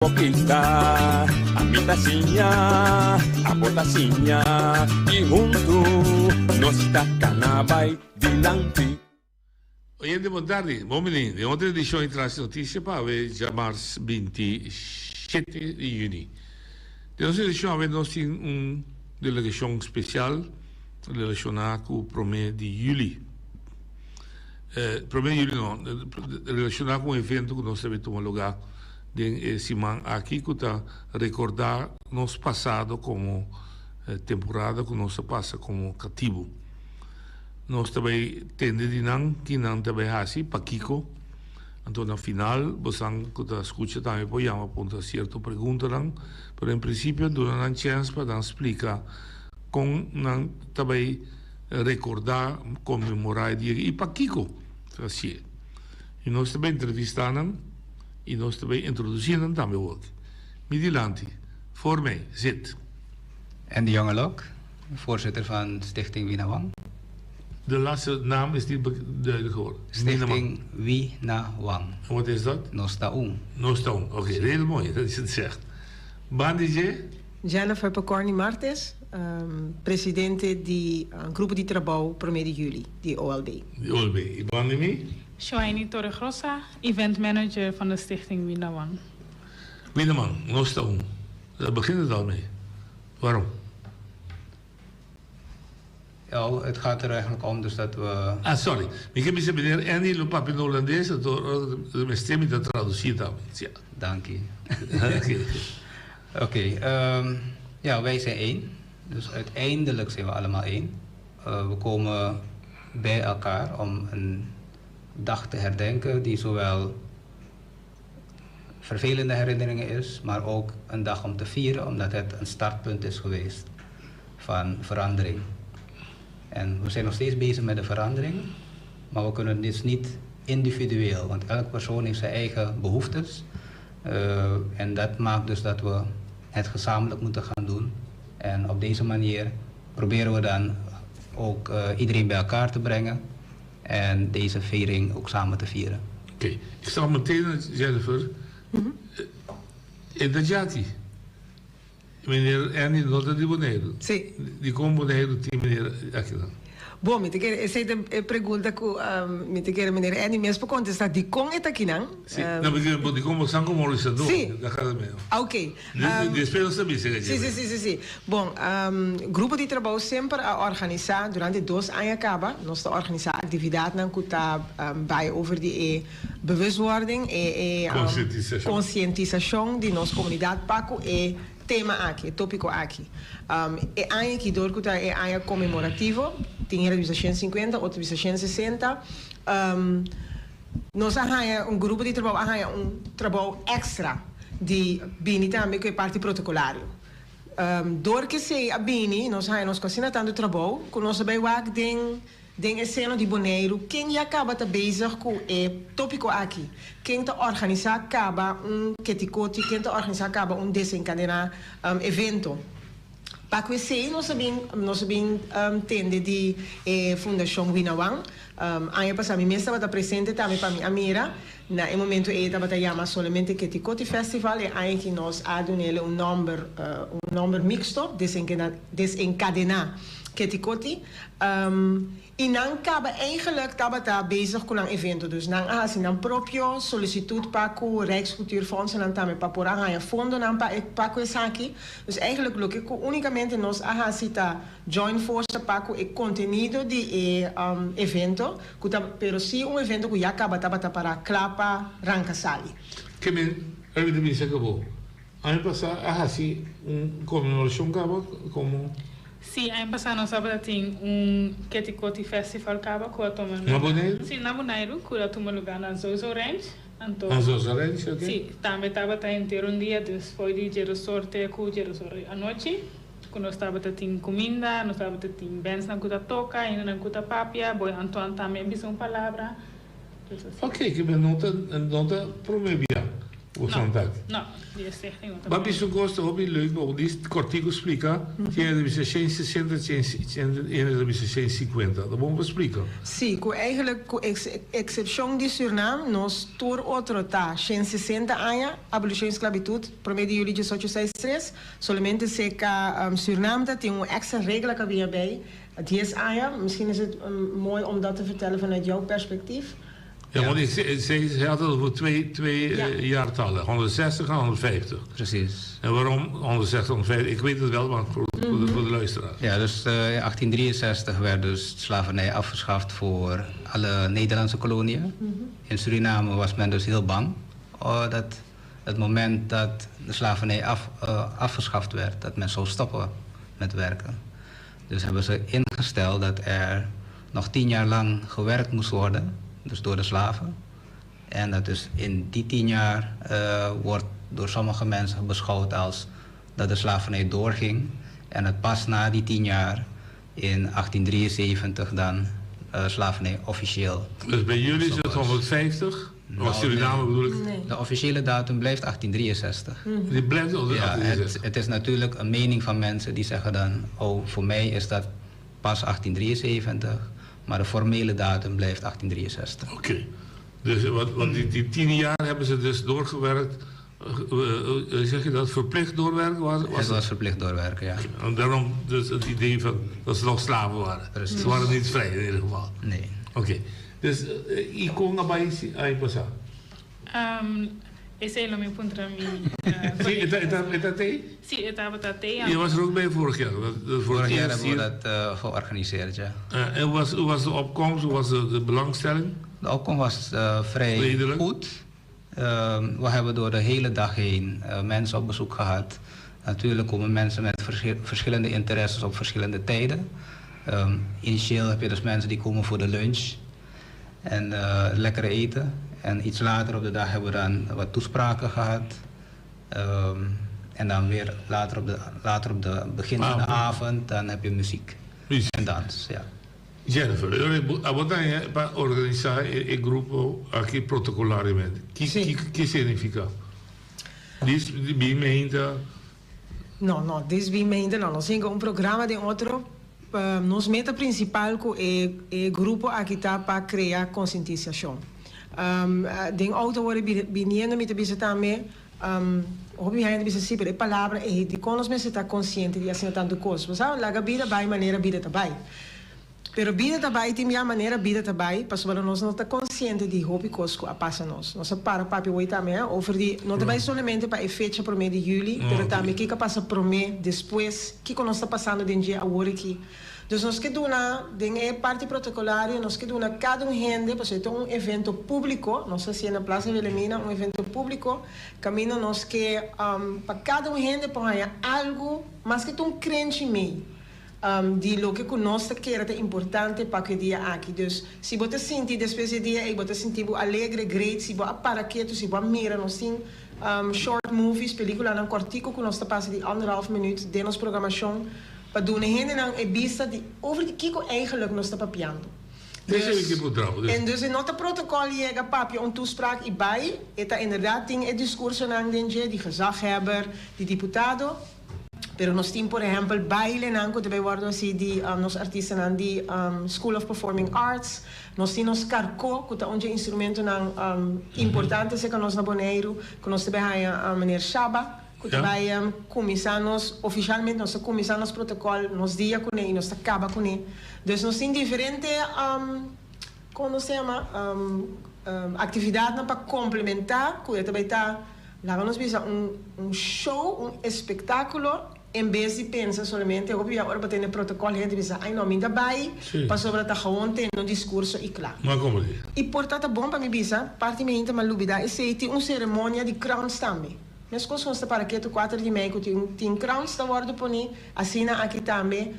Coquita, a mitacinha, a botacinha, e junto nós tacana vai dilante. Oyente, boa tarde. Bom menino, de ontem deixou entrar essa notícia para ver já março 27 de junho. Então, deixou nós temos uma delegação especial relacionada com o 1º de julho. 1º de julho não, relacionado com um evento que nós devemos tomar lugar de semana aqui, que está recordar nosso passado como temporada que nós passa como cativo. Nós também temos que não também assim para Kiko. Então, no final, você que escuta também pode apontar certa pergunta, mas em princípio, dá uma chance para explicar como também recordar, comemorar o dia e para Kiko. Assim. E nós também entrevistamos e nós também introduzimos também ook. Middelandi, voor mij, zit. En de Jongelok, voorzitter van Stichting Winawang. De laatste naam is niet duidelijk geworden. Stichting Winawang. Wat is dat? Nostaung. Nostaung, oké, heel mooi dat je het zegt. Bandije? Jennifer Pecorni Martes, presidente di Gruppo di Trabalho 1 de Julho, di OLB. De OLB. Bandimi? Shoaini Torregrossa, event manager van de stichting Winawang. Winawang, Nostaung. Daar begint het al mee. Waarom? Ja, het gaat er eigenlijk om dus dat we... Ah, sorry. Ik heb eens meneer Annie Lopap in Hollandees, door mijn stem te traduceren. Ja. Dank je. Oké. Oké, ja, wij zijn één. Dus uiteindelijk zijn we allemaal één. We komen bij elkaar om een dag te herdenken die zowel vervelende herinneringen is, maar ook een dag om te vieren, omdat het een startpunt is geweest van verandering. En we zijn nog steeds bezig met de verandering, maar we kunnen dit niet individueel, want elke persoon heeft zijn eigen behoeftes. En dat maakt dus dat we het gezamenlijk moeten gaan doen. En op deze manier proberen we dan ook iedereen bij elkaar te brengen en deze viering ook samen te vieren. Oké, ik sta meteen, Jennifer, in de Jati. Meneer Ernie Nota di Boneiro. Sì. Di come Boneiro ti meneer Akila. Bom, me te quero, essa é a pergunta que me te quero meneer Annie mesmo contestar de com é aqui não? Sim, não, porque de como são como eles são. Sim. Ok. Espero saber se Sim. Bom, grupo de trabalho sempre a organizar durante 2 anos acaba, nós está organizar atividades não que tá vai over die bewustwording e conscientização de nossa comunidade Paco e tema aqui, tópico aqui. É ano que dor que é ano comemorativo, tem era 250, outro 260. Nós arranha grupo de trabalho, arranha trabalho extra de bini também que é parte protocolário. Door que se a bini, nós arranha nós cozinha tanto trabalho, que nós bem wak den escena de Boneiro, quem já acaba tá bezig com é tópico aqui, quem tá organizar acaba ketikoti, quem tá organizar acaba desencadenar evento. Para que se nós sabemos tende de Fundação Winawang, aí passar minha mesa está presente também para minha mira, na momento estava tá chama somente ketikoti festival e aí que nós adunele number mixto desencadenar ketikoti. E não acaba eigenlijk estava bezig com um evento, dus não assim não próprio solicitude para o Rijkscultuurfonds en também para por arranjar fundo não para o aqui, dus eigenlijk lukt het unicamente nós assim tá join force para o conteúdo de evento, que tá pero se evento que já acaba estava para clapa ranca sali. Que me evidentemente acabou. Ano passado assim comemoração acaba como Sim, ano passado nós tínhamos Ketikoti Festival acaba com a toma. Na Boneiro? Sim, na Boneiro, que a toma lugar na Zozo Ranch. Na Zozo Ranch, ok. Sim, também estava inteiro dia, depois foi de sorte com a noite. Quando nós estava tendo comida, nós estava tendo bands na cuta toca, ainda na cuta papia, boi Antoine também disse uma palavra. Ok, que me nota promebia. Hoe zo'n dag? No, die is echt niet. Maar bij zo'n kosten hobby leuk, maar die is kortico explica. Tiene de 60, 50. Dat moeten we spreken. Sim, com eigenlijk com excepção de Suriname, nós tour outro tá, 60 anos, abolição da esclavitud, promedio de julho de 1863, somente se que Suriname tem extra regra que havia bij, 10 anos, misschien is het mooi om dat te vertellen vanuit jouw perspectief. Ja, want hij had het over twee jaartallen, 160 en 150. Precies. En waarom 160 en 150? Ik weet het wel, maar voor de luisteraars. Ja, dus in 1863 werd dus slavernij afgeschaft voor alle Nederlandse koloniën. In Suriname was men dus heel bang dat het moment dat de slavernij afgeschaft werd, dat men zou stoppen met werken. Dus hebben ze ingesteld dat er nog 10 jaar lang gewerkt moest worden, dus door de slaven. En dat dus in die 10 jaar wordt door sommige mensen beschouwd als dat de slavernij doorging. En het pas na die 10 jaar, in 1873, dan slavernij officieel. Dus bij jullie is het 150? Nou, Als Suriname nee. bedoel ik? Nee. De officiële datum blijft 1863. Die blijft onder Ja, 1863. het is natuurlijk een mening van mensen die zeggen dan, oh, voor mij is dat pas 1873, maar de formele datum blijft 1863. Oké. Dus want die 10 jaar hebben ze dus doorgewerkt. Zeg je dat verplicht doorwerken? Het was verplicht doorwerken, ja. En daarom dus het idee van dat ze nog slaven waren. Precies. Ze waren niet vrij in ieder geval. Nee. Oké. Dus ik kom naar bij je passa. Ese es lo mismo contra mí. Zie je dat? Sí, estaba tate. Je was er ook bij vorig jaar. Vorig jaar hebben we dat georganiseerd, ja. En hoe was de opkomst? Hoe was de belangstelling? De opkomst was vrij Redelijk. goed. We hebben door de hele dag heen mensen op bezoek gehad. Natuurlijk komen mensen met verschillende interesses op verschillende tijden. Initieel heb je dus mensen die komen voor de lunch en lekkere eten. En iets later op de dag hebben we dan wat toespraken gehad. En dan weer later op de begin van de avond, dan heb je muziek en dans. Ja. Jennifer, abordare para organizar il gruppo aqui protocolariamente. Che significa? Diz bem-vinda. No, this we meinte, no, nós temos programa de outro, nos meta principal que é grupo aqui tá para criar conscientização. Den auto worden biniendo met de bisa também, hobby hij de bisa sempre palavra e de conos men está consciente de assim tanto coisa. Você sabe, lá vida vai maneira vida também. Pero vida também tem minha maneira vida também, para que nós não está consciente de hobby coisas a passa nós. Nós para papi hoje também, over die não também somente para fecha para mês de julho, pero também que passa para mês depois, que nós está passando de dia agora aqui. Dus nós que dona, den parte protocolaria, nós que dona cada gente, para ser um evento público, nós assim na Praça Wilhelmina, um evento público, caminho nós que para cada gente para algo, mas que um crente meio. Die lo que conosco que era importante para que dia aqui. Dus se você sentir depois de dia, você sentir alegre, great, se você paraqueto, se você mira, nós tem short movies, película não cortico que nós passa de 1,5 minuut de nossa programação para doen gente não é vista de over de kiko eigenlijk nós está papiando. En dus in notre protocol je papje een toespraak bij, het inderdaad ding het discours aan denje, die gezaghebber, die diputado. Pero nós temos, por exemplo, baile nanco também guardo assim de nos artistas nan die School of Performing Arts. Nós temos carco, que é onde instrumento nan importante se que nós na Bonaire, que nós também a meneer Shaba, que também começamos oficialmente nós começamos protocolo, nós dia com ele, nós acaba com ele. Dus nós temos diferente como se chama atividades para complementar, que também tá lá nós visa show, espetáculo. Em vez de pensar somente, eu vou agora ter um protocolo, a gente pensa, ai não, me dá bem, para sobre a gewoon ter um discurso e claro. Maar como é? E portanto, bom para mim pensa, parte minha íntima lubida, é ser uma cerimônia de crowns também. Mas coisas consta para que tu 4 de maio tem crowns da hora do poni, assim aqui também,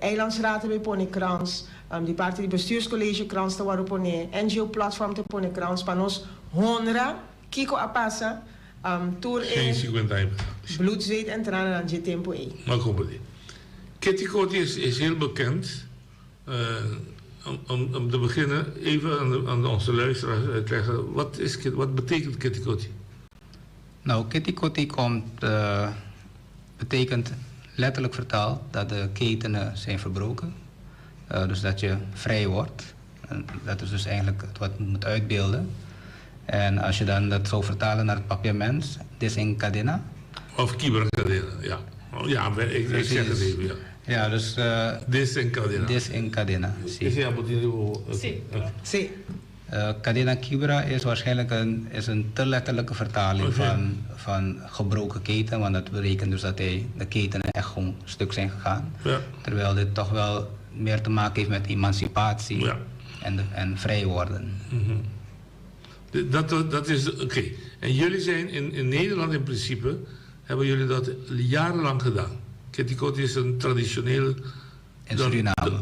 eilandsraad bij poni crowns, die parte de bestuurscollege crowns da hora do poni, NGO platform te poni crowns, para nós honra, kiko a passa. Geen 50 jaar. Bloed, zweet en tranen aan je tempo. Maar kom maar. Kettikoti is heel bekend. Om te beginnen even aan onze luisteraars uitleggen. Wat betekent Kettikoti? Nou, Kitty komt, betekent letterlijk vertaald dat de ketenen zijn verbroken. Dus dat je vrij wordt. En dat is dus eigenlijk wat het moet uitbeelden. En als je dan dat zou vertalen naar het papiaments, desencadena. Of kibercadena, ja. Ja, ik zeg het even, ja. Ja, dus... Desencadena. Desencadena, Sim. Sí. Cadena quebra is waarschijnlijk een te letterlijke vertaling van gebroken keten. Want dat betekent dus dat de ketenen echt gewoon stuk zijn gegaan. Ja. Terwijl dit toch wel meer te maken heeft met emancipatie en vrij worden. Dat is oké. En jullie zijn in Nederland in principe, hebben jullie dat jarenlang gedaan. Kettikot is een traditioneel... In Suriname.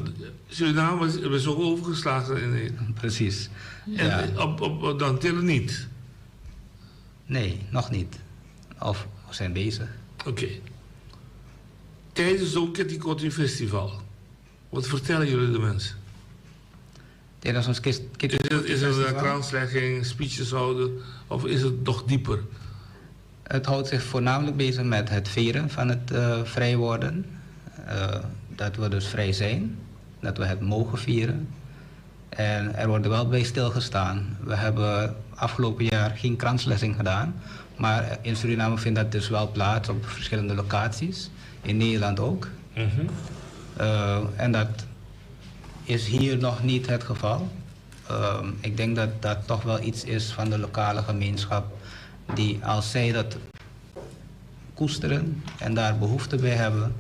Suriname is ook overgeslagen. Precies. En Ja. op Dantille niet? Nee, nog niet. Of we zijn bezig. Oké. Tijdens zo'n Kettikot festival, wat vertellen jullie de mensen? Tijdens ons Is het kraanslegging, speeches houden of is het nog dieper? Het houdt zich voornamelijk bezig met het vieren van het vrij worden. Dat we dus vrij zijn. Dat we het mogen vieren. En er wordt wel bij stilgestaan. We hebben afgelopen jaar geen kranslegging gedaan. Maar in Suriname vindt dat dus wel plaats op verschillende locaties. In Nederland ook. En dat is hier nog niet het geval. Ik denk dat dat toch wel iets is van de lokale gemeenschap. Die als zij dat koesteren en daar behoefte bij hebben,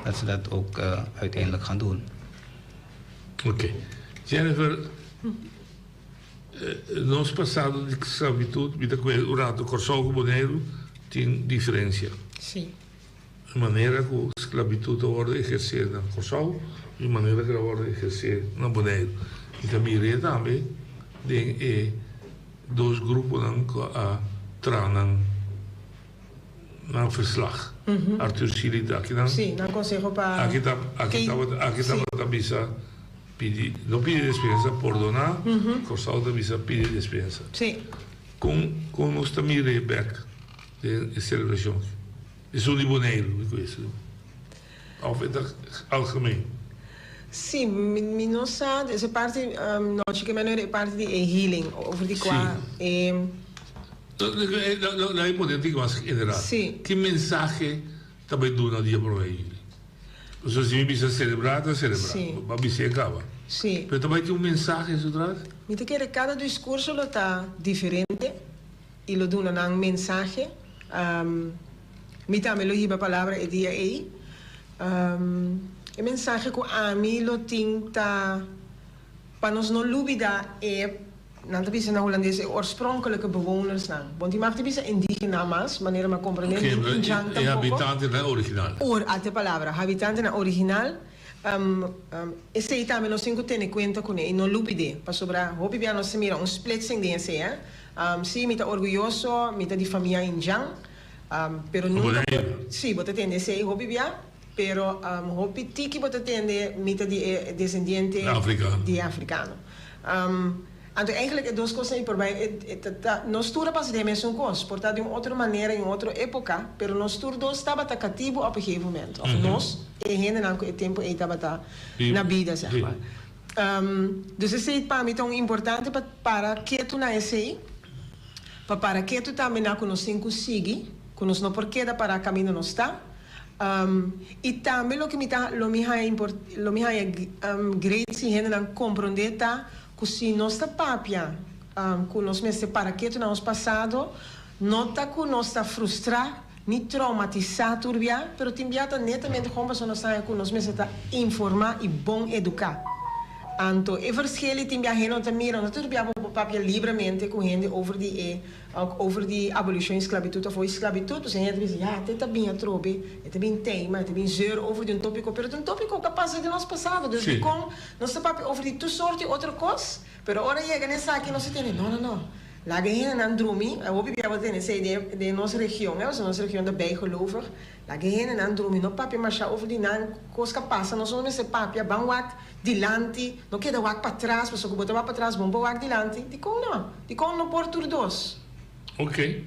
dat ze dat ook uiteindelijk gaan doen. Oké. Jennifer, nos passado de esclavitud, vida que o rato Corsol Boneiro tem diferença. Sí. A maneira que a esclavitud wordt exercida na Corsol e a maneira que ela wordt exercida na Boneiro. E também também tem dois grupos a tranen na verslag. Arthur Sili daqui não. Sí, no consejo para... Aqui tá bisa pedir, não pedir dispensa, perdonar, Corsol da bisa pedir dispensa. Sí. Com nós também back de celebração. Isso de Boneiro, ik weet het. Of in het algemeen. Sí, mi no sabe, essa parte, noche que menor é parte de healing, over die qua... La hipotética was inderdaad. Sí. Que mensaje também do na dia para ele? Então, se me bisa celebrar, Sí. mas bisa acaba. Sí. Pero também tem mensaje isso atrás? Mi te quiere cada discurso lo está diferente y lo duna un mensaje. Mi también lo hiba palabra el día ahí. El mensaje que a mí lo tinta para nos no olvidar na Hollandese oorspronkelijke bewoners na. Want die mag die bisa indígena más, manera ma comprender E habitante na original. Alta palabra, habitante na original. Esse também nós temos que ter em conta com ele, não olvide, para sobrar, hobby bem nós mira splitsing desse, sim, me tá orgulhoso, me tá de família indiana, pero nunca, sim, você tem esse hobby bem, pero hobby tiki você tem me tá de descendente de africano. Então, eigenlijk, duas coisas aí por bem, nós tudo passa de mesmo coisa, portanto, de uma outra maneira, em outra época, pero nós tudo estava cativo op een gegeven moment. Of nós, heen en het tempo, estava na vida, zeg maar. Dus esse é para mim tão importante para que tu na esse, para que tu também na conosco consiga, conosco não porque da para caminho não está. E também lo que me great se heen en compreender que se nossa papia, que nós me separa que no passado, nota que nós está frustrado, nem traumatizado turbia, pero timbiata netamente como se nós que nós me está informar e bom educar. Anto e verschillen timbia heen te mira, natuurlijk op papia livremente com gente over die abolition esclavitud of esclavitud, dus gente diz, ja, dit is bem trobe, dit is bem tema, dit is bem zeur over die tópico, pero um tópico capaz de nós passado, dus die kon nossa papia over die toesoorte outra coisa, pero ora chega nessa aqui nós tem, não. Lá heen en andromi, we hebben het in de nossa região, né? Nossa região de bijgelovig. Lá heen en andromi, no papi mas over die nan coisa passa, nós vamos nesse papi, bang wak dilante, não queda wak para trás, pessoa que botar para trás, bom wak dilante, die kon no por tur dos. Ok.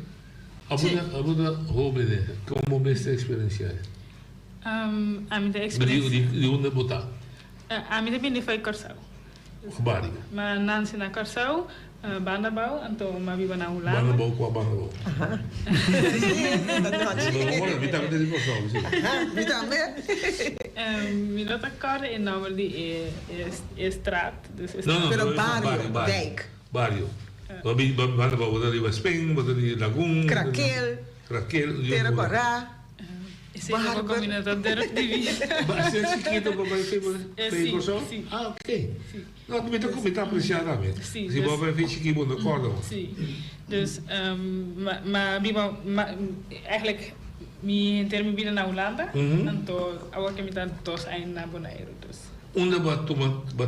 Abuda hobby como beste experiencia. A mim da experiência. De onde botar? A mim também foi Corsau. Gebari. Maar Nancy na Corsau, Bandabau, então uma viva na Holanda. Bandabau com a Bandabau. Não, Vita de Corsau, sim. Me dá cara em nome de Straat. Não, Pero barrio, dijk. Barrio. Bandabau, wat die Westping, wat die Lagoon. Krakel. Terracorá. Esse é uma combinação de vida. Mas é chiquito para vai Corsau? Sim. Ah, ok. Não, também está como está apreciado também. Sim. Se você vai chiquito, não acorda. Sim. Dus, maar eigenlijk in termen de vida na Holanda, então agora que me dá dois anos na Bonaire. Onde vai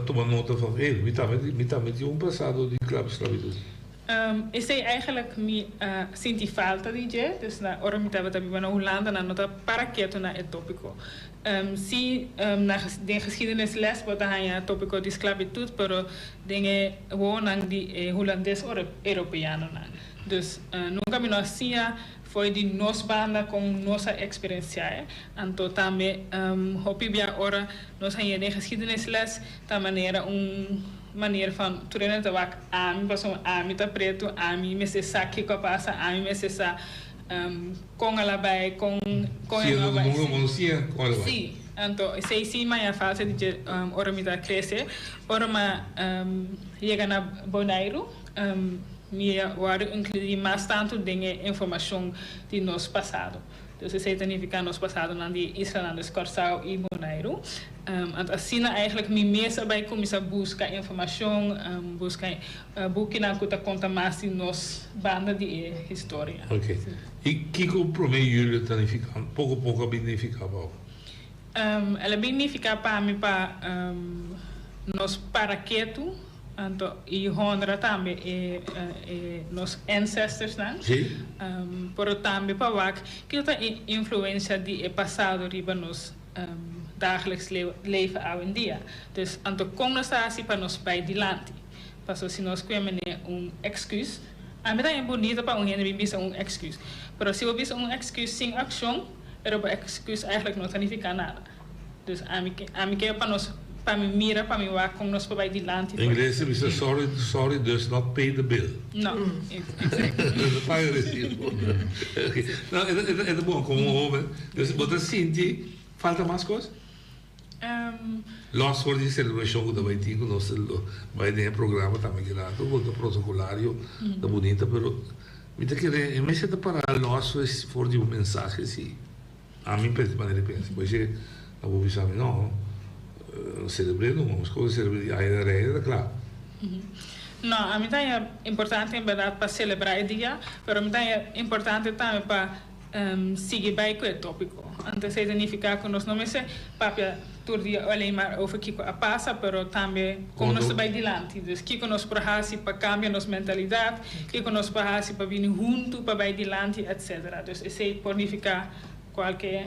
tomar nota van, me está met passado de club esclavitud. Ik zei eigenlijk me sinti falta di je, dus na ora mi tava tabi na Holanda na nota para quieto na het topico. Na de geschiedenisles wat hij ja topico di esclavitud, pero dingen gewoon aan die Hollandes Europeanen na. Dus nunca me nocia foi de nos banda com nossa experiência, então também hopi bia ora nós hij de geschiedenisles da maneira van turena te wak ami pasom ami ta preto ami me se saque com a passa ami me se sa com ela vai com ela vai sim então sei mas a fase de ora me ta crescer ora ma chega na Bonaire me agora incluir mais tanto de informação de nosso passado. Dus ze significa nos passado na die Islandes Corsau e Bonaire. Assim eigenlijk me mesa bij começar buscar informação, buscar boeken na kuta conta mais de nos banda de história. Ok. E que comprometo jullie planificar? Pouco significa bom. Ela significa para mim para nos paraqueto. Então, e honra também nos ancestors, né? Sim. Por também para que tem influência de passado riba nos dagelijks leven hoje em dia. Dus, então, como nós assim para nos bij die land, para se nós queremos excuus, a mim é bonito para gente bisa excuus. Mas se eu bisa excuus sem ação, é excuus eigenlijk não significa nada. Dus, a mim quer para nós para me mira, para me waar com nós para die land. In English is a sorry does not pay the bill. No, exactly. The fire is here. Okay. Nou, é bom como homem. Dus wat dat sinti falta mais coisas? Los voor die celebração que vai ter conosco vai ter programa também que lá, todo protocolario da bonita, pero me te querer, me se te para los for die mensagem sim. A mim pensa maneira pensa, pois é, a vou pensar não. Celebrando umas coisas, é claro. Não, a mim é importante em verdade para celebrar o dia, mas a mim é importante também para seguir bem com o tópico. Então, significa que nós não me se papia todo dia alleen maar over kiko a passa, pero também como nós vai dilante. Dus kiko nós prahasi para cambiar nossa mentalidade, kiko nós prahasi para vir junto, para vai dilante, etc. Dus isso significa qualquer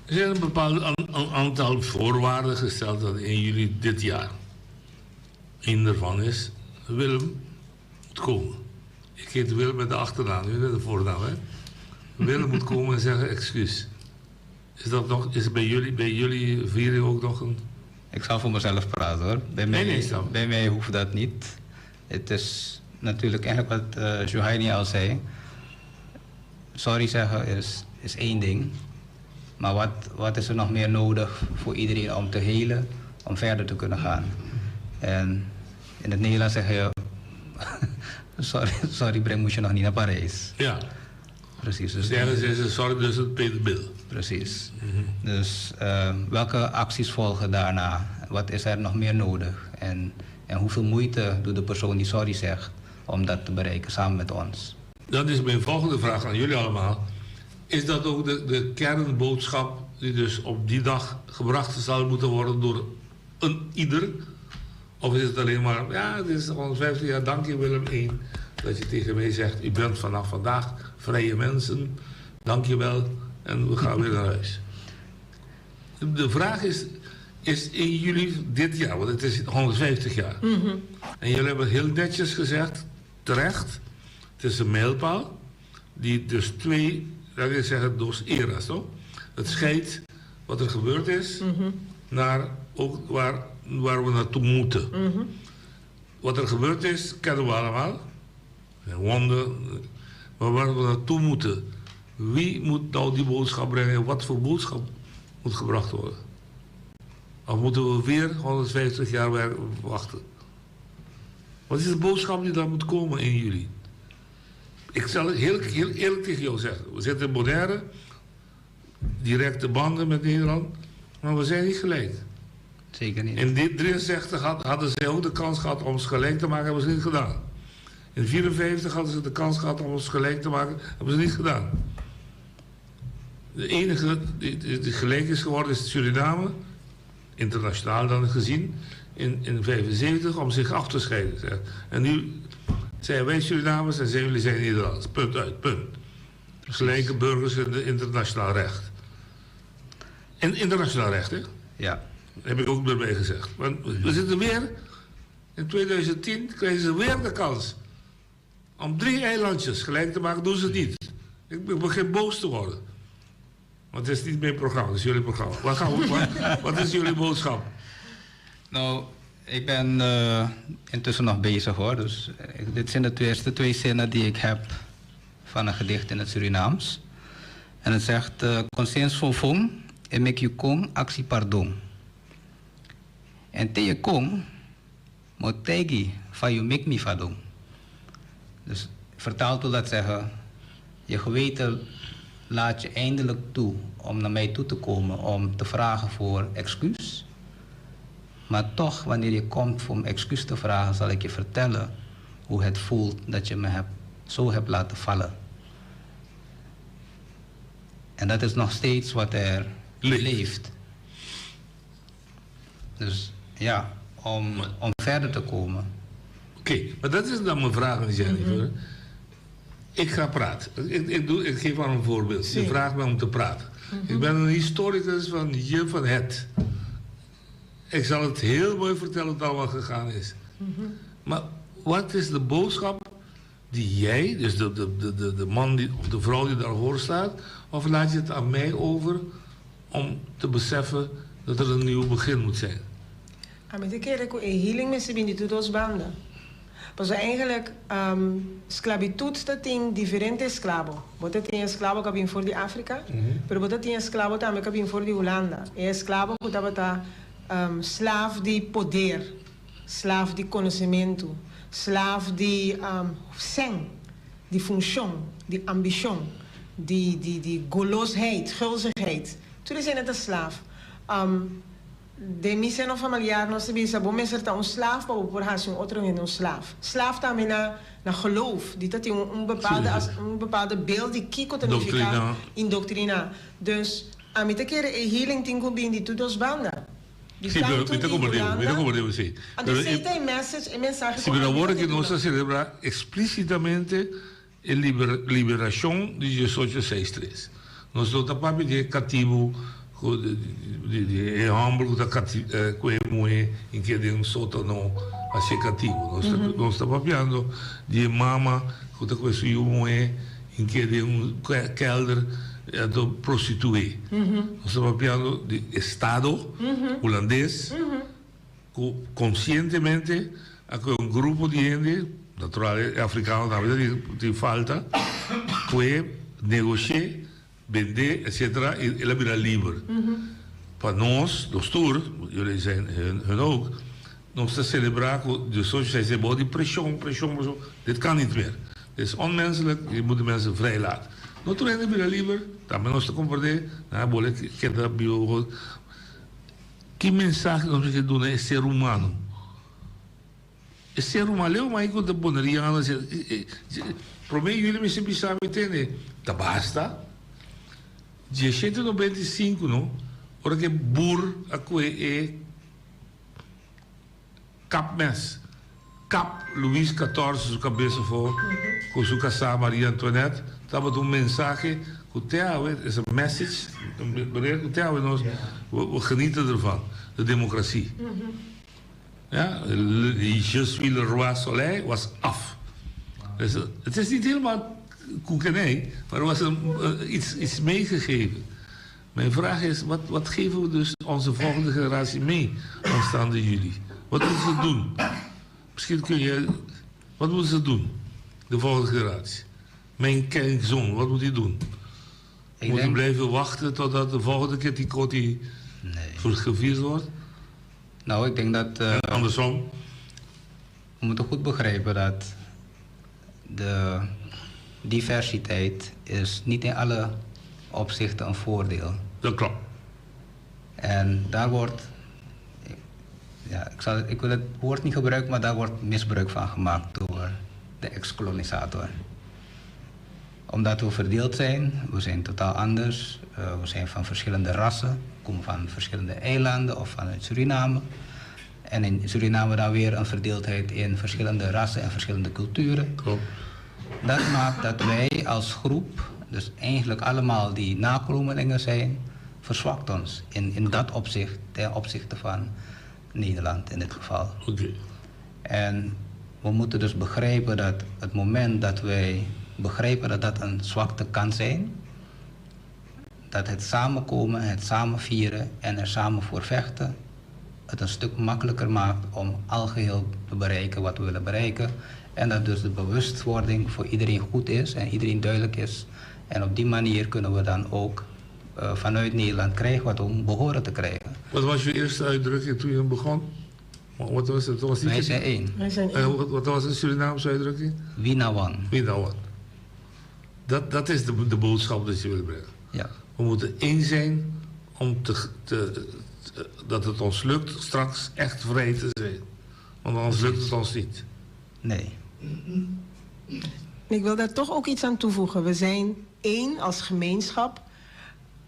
Er zijn een bepaald aantal voorwaarden gesteld dat in juli dit jaar. Eén daarvan is, Willem moet komen. Ik heet Willem met de achternaam, u weet de voornaam, hè? Willem moet komen en zeggen excuus. Is dat nog, is bij jullie viering ook nog een... Ik zal voor mezelf praten hoor. Bij mij hoeft dat niet. Het is natuurlijk eigenlijk wat Johaini al zei. Sorry zeggen is één ding. Maar wat is er nog meer nodig voor iedereen om te helen, om verder te kunnen gaan? En in het Nederlands zeg je, sorry, breng moet je nog niet naar Parijs. Ja. Precies. Dus zeggen sorry, dus het pay the bill. Precies. Dus welke acties volgen daarna? Wat is er nog meer nodig? En hoeveel moeite doet de persoon die sorry zegt om dat te bereiken samen met ons? Dat is mijn volgende vraag aan jullie allemaal. Is dat ook de kernboodschap die dus op die dag gebracht zal moeten worden door ieder? Of is het alleen maar, ja, het is al 15 jaar, dank je Willem 1, dat je tegen mij zegt, u bent vanaf vandaag vrije mensen, dank je wel en we gaan weer naar huis. De vraag is in juli dit jaar, want het is 150 jaar. En jullie hebben heel netjes gezegd, terecht, Het is een mijlpaal die dus twee, laat ik zeggen, dos eras, toch? Het scheidt wat er gebeurd is naar ook waar we naartoe moeten. Wat er gebeurd is, kennen we allemaal. Wonden. Maar waar we naartoe moeten. Wie moet nou die boodschap brengen? Wat voor boodschap moet gebracht worden? Of moeten we weer 150 jaar wachten? Wat is de boodschap die daar moet komen in juli? Ik zal het heel eerlijk tegen jou zeggen. We zitten in Bonaire, directe banden met Nederland, maar we zijn niet gelijk. Zeker niet. In 1963 hadden zij ook de kans gehad om ons gelijk te maken, hebben ze niet gedaan. In 1954 hadden ze de kans gehad om ons gelijk te maken, hebben ze niet gedaan. De enige die gelijk is geworden is Suriname, internationaal dan gezien, in 1975 om zich af te scheiden. Zeg. En nu zijn wij Surinamers en jullie zijn Nederlands. Punt uit, punt. Gelijke burgers in het internationaal recht. En internationaal recht, hè? Ja. Heb ik ook erbij gezegd. Want we zitten weer, in 2010 krijgen ze weer de kans om 3 eilandjes gelijk te maken, doen ze het niet. Ik begin boos te worden. Want het is niet mijn programma, het is jullie programma. Wat is jullie boodschap? Nou, ik ben intussen nog bezig hoor. Dus dit zijn de eerste 2 zinnen die ik heb van een gedicht in het Surinaams. En het zegt: conscience fofong, en make you kong, actie pardon. En te je kong, motegi, van you make me vadong. Dus vertaald wil dat zeggen: je geweten laat je eindelijk toe om naar mij toe te komen om te vragen voor excuus. Maar toch, wanneer je komt om excuus te vragen, zal ik je vertellen hoe het voelt dat je me zo hebt laten vallen. En dat is nog steeds wat er leeft. Dus ja, om verder te komen. Oké, maar dat is dan mijn vraag aan Jennifer. Ik ga praten. Ik geef aan een voorbeeld. Je vraagt me om te praten. Ik ben een historicus van het. Ik zal het heel mooi vertellen hoe het allemaal gegaan is. Maar wat is de boodschap die jij, dus de man of de vrouw die daarvoor staat, of laat je het aan mij over om te beseffen dat er een nieuw begin moet zijn? Ik denk dat healing met die toetos banden. Pues eigenlijk esclavitud dat in diferente esclavo. Bote tem esclavo que vem for de África, pero bote tem esclavo também que vem for de Holanda. É esclavo que estava slaaf die poder, slaaf die conhecimento, slaaf die zeng, die função, die ambition, die golosheid, gulzigheid. Toen zijn het een slaaf. De mensen nog familiar, nog ze bom mensen dat een slaaf, maar op haar zijn otro in een slaaf. Slaaf daarmee naar geloof, die dat een bepaalde beeld die kiko te doctrina. In doctrina. Dus aan met een keer een healing tinko bin die toetos banda. Sì, però mi come devo sì. Adesso sei message e mensaggi. Sì, però ora che non si celebra esplicitamente la liberazione di 1863. Non sto tapando di cattivo di humble da cattivo in che di un sottono a se cattivo. Non sto parlando di mamma con questo uomo in che di un kelder do prostituee. Nós estamos falando de Estado holandês que conscientemente um grupo de gente, natural africano, de falta, pode negociar, vender, etc. E ela vira livre. Para nós, dos tours, jullie zijn hun ook, nós te celebrar de sociëteit hebben die pression. Dit kan niet meer. Dit is onmenselijk, je moet de mensen vrij laten. No treine vira livre, também nós te compreender, na bola que da bio. Que mensagem nós queremos dar a esse ser humano? Esse ser humano é uma coisa bonariana, para mim ele me sempre sabe entender. Tá basta. De 195, não? Ora que bur a é Cap Luís XIV, sua cabeça foi com sua casada Maria Antoinette. Estava um mensagem que o teu é een message, o teu é nós, we genieten ervan, de democratie. Ja, Je suis le roi soleil was af. Dus, het is niet helemaal koekenij, maar er was iets meegegeven. Mijn vraag is, wat geven we dus onze volgende generatie mee aanstaande juli? Wat moeten ze doen? Misschien kun je... Wat moeten ze doen? De volgende generatie. Mijn kleinzoon, wat moet hij doen? Moet hij blijven wachten totdat de volgende keer die Koti gevierd wordt? Nou, ik denk dat... andersom? We moeten goed begrijpen dat de diversiteit is niet in alle opzichten een voordeel. Dat klopt. En daar wordt... Ja, ik wil het woord niet gebruiken, maar daar wordt misbruik van gemaakt door de ex-kolonisator. Omdat we verdeeld zijn, we zijn totaal anders, we zijn van verschillende rassen, komen van verschillende eilanden of vanuit Suriname. En in Suriname dan weer een verdeeldheid in verschillende rassen en verschillende culturen. Klopt. Dat maakt dat wij als groep, dus eigenlijk allemaal die nakomelingen zijn, verzwakt ons in dat opzicht, ten opzichte van Nederland in dit geval. Okay. En we moeten dus begrijpen dat het moment dat wij begrijpen dat dat een zwakte kan zijn, dat het samenkomen, het samen vieren en er samen voor vechten, het een stuk makkelijker maakt om algeheel te bereiken wat we willen bereiken. En dat dus de bewustwording voor iedereen goed is en iedereen duidelijk is. En op die manier kunnen we dan ook vanuit Nederland krijgen wat we behoren te krijgen. Wat was je eerste uitdrukking toen je begon? Wat was het? Wij zijn één. Wat was de Surinaamse uitdrukking? Winawan. Winawan. Dat is de boodschap die je wil brengen. Ja. We moeten één zijn om dat het ons lukt straks echt vrij te zijn. Want anders lukt het ons niet. Nee. Ik wil daar toch ook iets aan toevoegen. We zijn één als gemeenschap,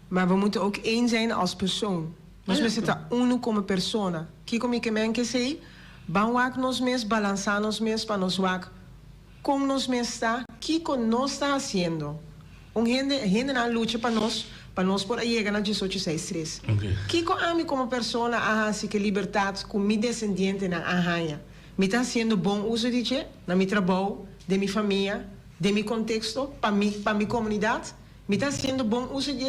maar we moeten ook één zijn als persoon. Dus we zitten uno como persona. Kiko mi kemenke sei, banwak nos mes, balançar mes, para nos wak, como nos mes está, Kiko nos está haciendo. Gente na lucha para nós por llegar a 1863. Okay. Kiko a mí como persona, así que libertad, con mi descendiente na ahanha. Me está haciendo bom uso de che, na mi trabajo, de mi familia, de mi contexto, para mi comunidad. Me está haciendo bom uso de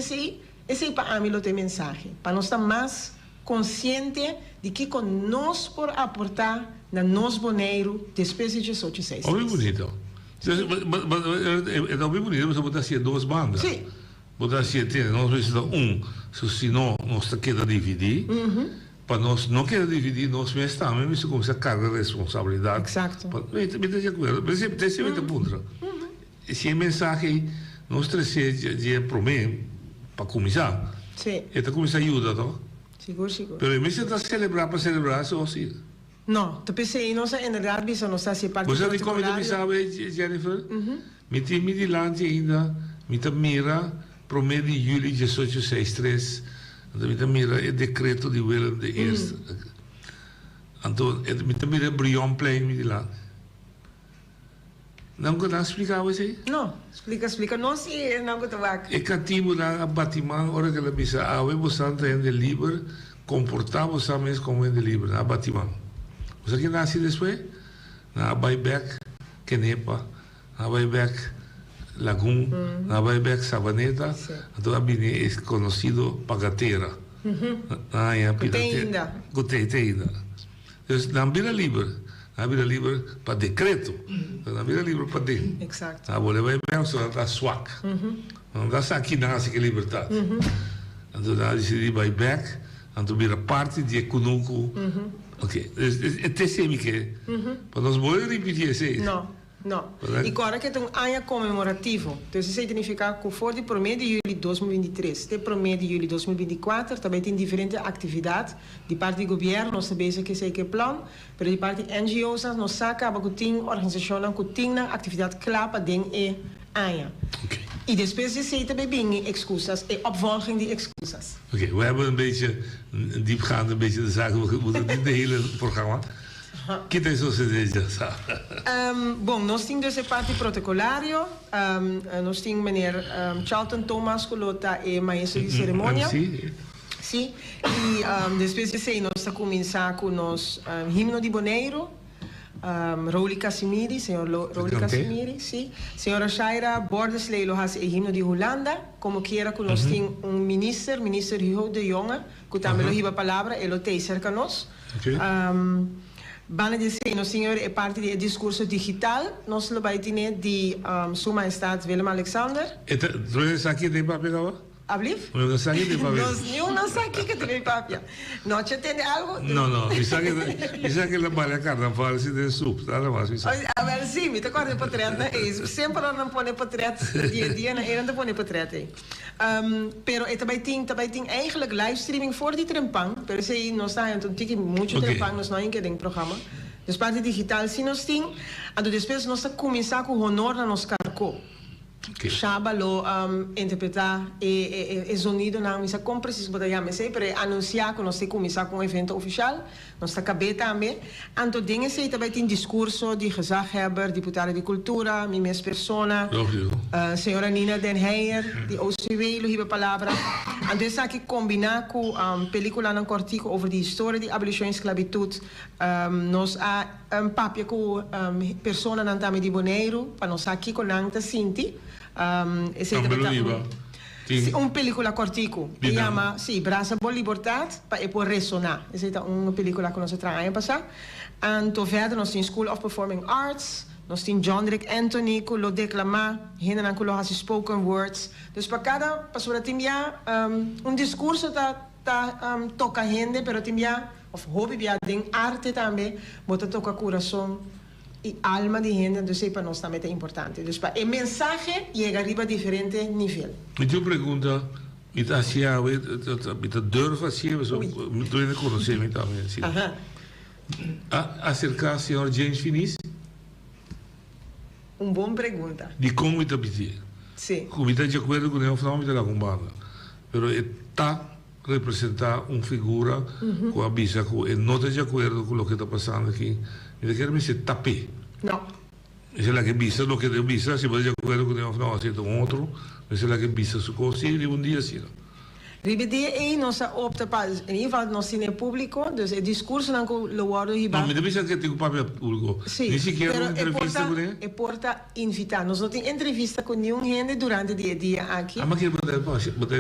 ese para mí lo te mensaje. Para nós estar mais consciente de que nós por aportar na nos boneiro después de 1863. Muy bonito. Entonces, es muy bonito, pero botar así dos bandas. Sí. Botar así, nós precisamos se não nós queda dividir. Para nós não queda dividir, nós mesmos também começar a carga de responsabilidade. Exacto. Me de acordo. Mas esse é o ponto. Esse é a mensagem, nós trazemos de promessa para começar. Sim. E para começar ajuda, não? Seguro. Pero em vez de celebrar para celebrar, só assim. Não, te pensei, nós inderdaad bisa nós está se parte. Você não come de sabe, Jennifer? Me tem de land ainda, me tem mira, promedio de julho de 1863, me tem mira o decreto de Willem I. Então, me tem mira Brion Plain me de land. Não vou explicar você? Não, explica. Não sei, não vou te vac. Ik had timo na batimang ora que la bisa awe bosanta en de liber comportamos sames como en de liber na batimang. Você que nasce después na Buyback Kenepa, na Buyback Lagoon, na Buyback Sabaneta, então abine es conocido Pagatera. Ah, ja, Guteinda. Guteinda. Dus dan bira liber. Na vida livre para decreto. Na vida livre para dentro. Exacto. Na boleh vai bem so dat swak. Dan dat aqui nasce que liberdade. Então daar is die bij back, dan to bira parte die kunuku. Oké. Het is semike. Para nós boleh repetir esse. Não. E agora que tem um ano comemorativo. Então, isso significa que for de 1 de julho de 2023 até 1 de julho de 2024, também tem diferentes atividades. De parte do governo, nós sabemos que esse é o plano, mas de parte de NGO's, nós sabemos que tem organizações que têm atividade clara para dentro do ano. E depois de zetten bij bingen excuses en opvolging die excuses. Oké, we hebben een beetje diepgaand een beetje de zaken. We moeten niet het hele programma. Que tem sucedido? Bom, nós temos dus parte protocolario. Nós temos meneer Charlton Thomas Colota e maestro de cerimônia. Sim. E depois de nós está começar com nos himno de Boneiro. Roli Casimiri, senhor Roli Casimiri, sim. Senhora Shaira Bordes Leilo has e himno de Holanda, como quiera que nós tem minister Hugo de Jonge, que também lo hiba palavra, ele tem cerca nós. Bana de ser, nós senhor é parte do discurso digital, nós lo vai ter de Sua Majestade Willem-Alexander. Trouxe aqui tem papel? Alsjeblieft? Eu sei que tem papel. Não sei que tem papel. Não te entende algo? Não, isso aqui é para carnaval, se tem sup, nada mais. A ver, sim, me acordo de portret, né? Sempre não põe portret, dia, não põe portret aí. Pero também tem eigenlijk livestreaming voor die trempang, pero sei nós está então tem muito trempang nós não em que tem programa. Dus parte digital sim nós tem, ando depois nós começar com honor na nos carco. Sábado interpretar e sonido na missa com preciso botar já mas sempre anunciar que nós temos começar com evento oficial nós está cabe também anto dingen sei também tem discurso de gezaghebber deputada de cultura minhas persona senhora Nina Den Heijer de OCW lo hiba palavra anto essa aqui combinar com película na cortico over die história de abolição esclavitud nós há papia com persona na tame de Bonaire para nós aqui com nanta Sinti película cortico se chama Brasa por Libertad para por ressonar essa é uma película que nós trabalhamos passar anto verder nós temos School of Performing Arts nós temos John Rick Anthony que lo declamar hena na que lo has spoken words dus para cada pastora tem já discurso toca gente pero tem já of hobby já tem arte também bota toca coração e alma de gente, então para nós também é importante. Então, o mensagem chega arriba a diferente nível. Me te pergunta, me durf assim, mas eu não conheço me também assim. Acerca do senhor James Finis? Boa pergunta. De como me pedir? Sim. Como está de acordo com o fenômeno da combada, mas está representar uma figura com a bisa que não está de acordo com o que está passando aqui. E quero me se tapé. Não. Se ela que bisa, lo que de bisa, se pode de acordo com o não aceita outro, mas se ela que bisa se consiga dia assim. Ribedia é nossa opta para, in ieder geval nós temos público, dus o discurso não que lo guardo hier. Não, mas depois que tem o papel público. Sim. Sequer uma entrevista com ele. É porta invitar. Nós não temos entrevista com nenhum gente durante o dia aqui. Mas que botar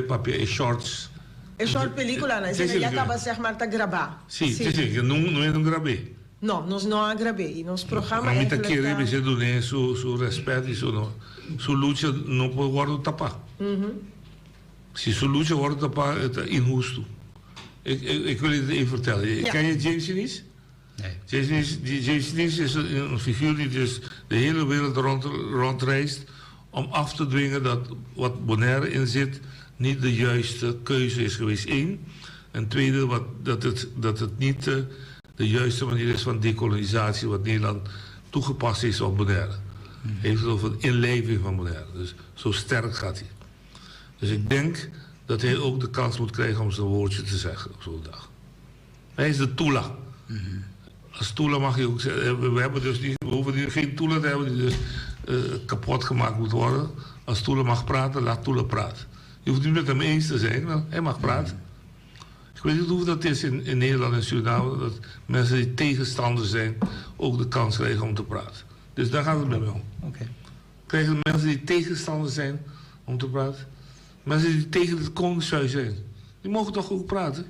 papel é shorts. É short película, né? Você já estava a mas tá gravar. Sim, não é gravei. Não, nós não gravei. E nosso programa é... Mas que ele se doné seu respeito e sua luta não pode guardar tapar. Se sua luta guarda tapar, é injusto. Ik wil je even vertellen. Ken je James Finis? Nee. James Finis is een figuur die dus de hele wereld rondreist om af te dwingen dat wat Bonaire in zit niet de juiste keuze is geweest. Eén. En tweede, dat het niet de juiste manier is van dekolonisatie wat Nederland toegepast is op Bonaire. Heeft het over een inleving van Bonaire. Dus zo sterk gaat hij. Dus ik denk dat hij ook de kans moet krijgen om zijn woordje te zeggen op zo'n dag. Hij is de Tula. Als Tula mag je ook zeggen. We hebben dus niet, we hoeven geen Tula te hebben die dus kapot gemaakt moet worden. Als Tula mag praten, laat Tula praten. Je hoeft niet met hem eens te zijn, maar hij mag praten. Ik weet niet hoe dat is in Nederland en Suriname, dat mensen die tegenstander zijn ook de kans krijgen om te praten. Dus daar gaat het met mij om. Krijgen mensen die tegenstander zijn om te praten? Mensen die tegen het koningshuis zijn, die mogen toch ook praten?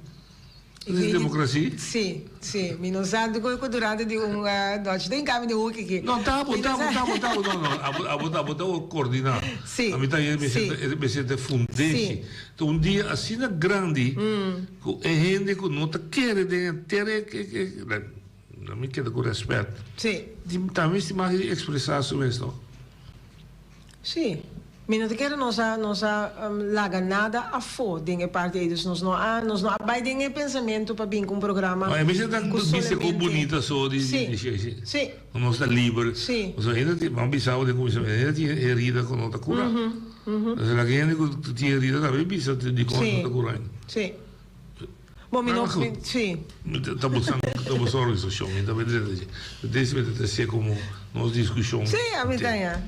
Dat is democratie. Sim, sim. Mas não sabe do que durante de nós tem caminho de hoje aqui. Não, tá bom. Não, coordinar. Sim. A mim tá aí me sente fundente. Então um dia assim na grande, é gente que não tá querendo ter não me queda com respeito. Sim. Também se mais expressar sobre isso. Sim. Mas não quero nós laga nada a fora de parte dus nós não vai de pensamento para vir com um programa. Mas me sente que bonita só de sim. Nós está livre. Sim. Nós ainda vamos pensar de como se ainda herida com outra cura. Mas a gente que tinha herida também pensa de como outra cura. Sim. Bom, não, sim. Estamos só isso show, então vai dizer, desse vai ser como nós discussão. Sim, a verdade.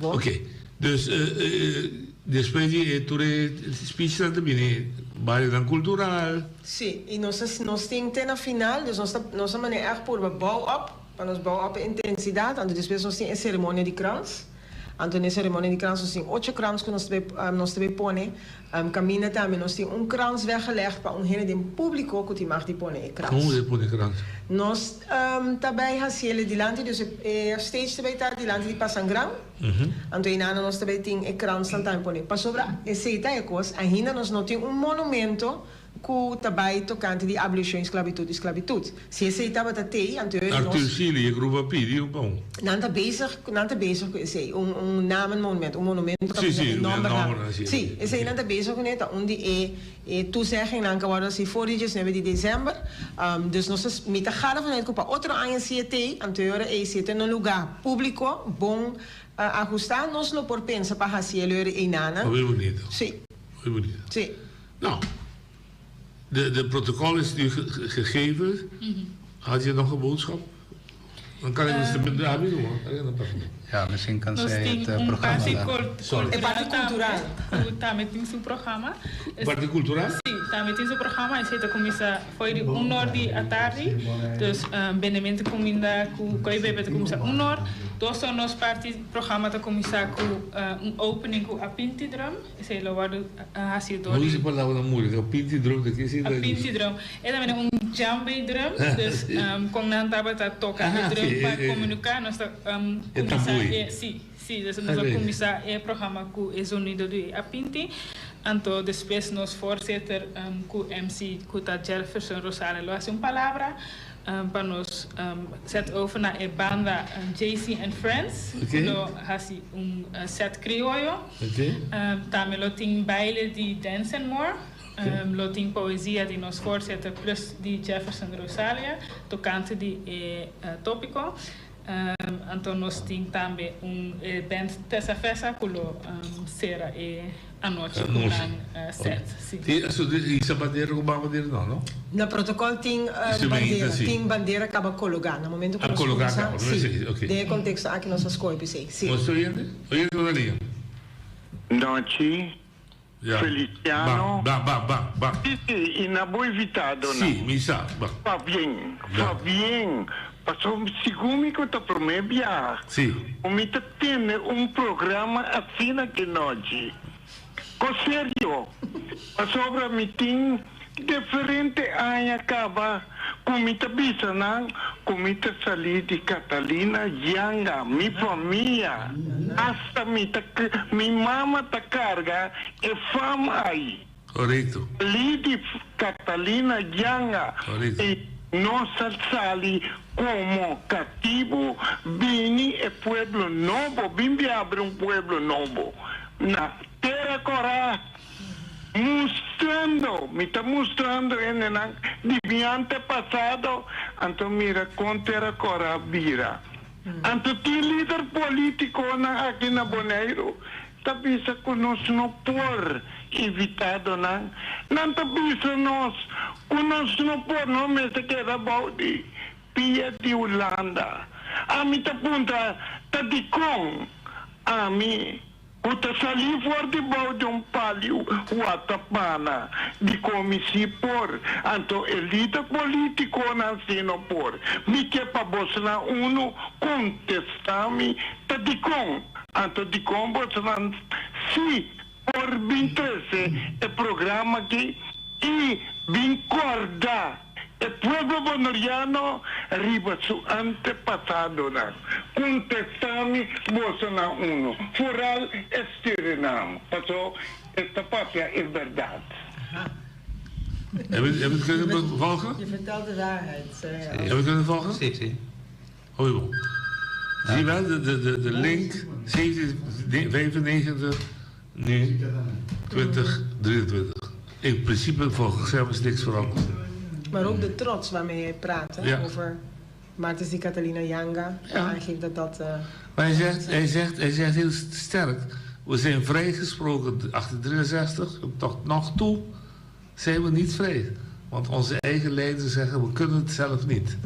Ok. Dus depois de toda speech também, baile dan cultural. Sim, e nós temos na final, dus nós maneira por bouw op nos bouwen op intensidade, ando depois nós tem a cerimônia de crans. Ando na cerimônia de crans nós tem 8 crans que nós também põe. Caminha também nós tem krans weggelegd para hene de público que mag die põe e krans. Como é põe krans? Nós também hacemos dilante, dus stage também está dilante de Passangrão. Ando inana nós também tem e krans também põe. Para sobre esse é coisa, ainda nós não tem monumento que também tocante de abolição esclavitud. Se esse estava até Arthur Chile e grupo pediu bom. Não está bezig com esse monumento, Sim, sim, esse não está bezig com isso, onde é toezegging na agora se voor de dezembro, dus nós met a cara vanuit que para outro ano se tem, anterior é se tem um lugar público bom ajustar, nós não por pensar para fazer ele em nada. Muito bonito. Sim. Muito bonito. Sim. Nou. De protocol is nu gegeven. Had je nog een boodschap? Dan kan ik dus de benaming doen. Ja, misschien kan zij het programma dan. É parte cultural. Também tem seu programa. Parte cultural? Sim, também tem seu programa. Esse começa foi de 1h à tarde. Dus benamente comida com coi bebe começa 1h. Dos são nós parte programa tá começar com opening com a Pintidrum. Esse é o lado assim do. Hoe is het palavra moeilijk? A Pintidrum, dat is a Pintidrum. É também djembe drum. Dus com não tava tá tocar drum para comunicar nós tá começar. Sim, dus nós vamos começar o programa com o sonido de Apinti. Então, depois nós voorzitter com MC Kuta Jefferson Rosario lo hace palavra para nós set over na banda JC and Friends. Lo hace set criollo. Também lo tem baile de Dance and More. Lo tem poesia de nós voorzitter plus de Jefferson Rosario, tocante de tópico. Então nós temos também band Tessa Festa que será a noite com um set. E essa bandeira com uma bandeira não? No protocolo tem bandeira que acaba colocar. No momento que nós começamos, sim. De contexto aqui nós escolhemos, sim. Mas oyente na linha. Noite. Yeah. Feliciano. Ba. E na boa evitado, não? Sim, misa. Fa bien. Passou segundo que eu estou para mim viajar. Sim. O mita tem programa assim que noite. Com sério. Sobre a meeting diferente aí acaba com mita bisa não, com mita salir de Catalina Yanga, minha família. Hasta minha mama tá carga e fama aí. Correto. Ali de Catalina Yanga. Correto. Nossa sali como cativo, Bini e pueblo novo, Bimbi abre pueblo novo. Na Terra Corá, me está mostrando en mi antepasado, então mira, com Terra Corá vira. Então tem líder político aqui na Bonaire, tá bisa que nós não por invitado, não tá bisa nós não por nome se queda balde, pia de Holanda. A mim tá punta, tá de com, a mim, o tá sali forte balde palio, o atapana, de comisi por, então o líder político não se não por, me que para você uno contestar-me, tá de com, então de com você não, se por 2013 o programa que e vincorda o pueblo bonoriano arriba su antepasado na contestami você na uno foral estirenam passou esta pátria é verdade. Heb je het kunnen volgen? Je vertelt de waarheid. Heb je het kunnen volgen? Sim. Hoi bon. Zie je wel, de link 1795 nu 2023. In principe volgens hem is niks veranderd. Maar ook de trots waarmee hij praat over Martens die Catalina Yanga. Aangeeft dat... Maar hij zegt heel sterk, we zijn vrijgesproken in 1863, tot nog toe zijn we niet vrij. Want onze eigen leiders zeggen, we kunnen het zelf niet.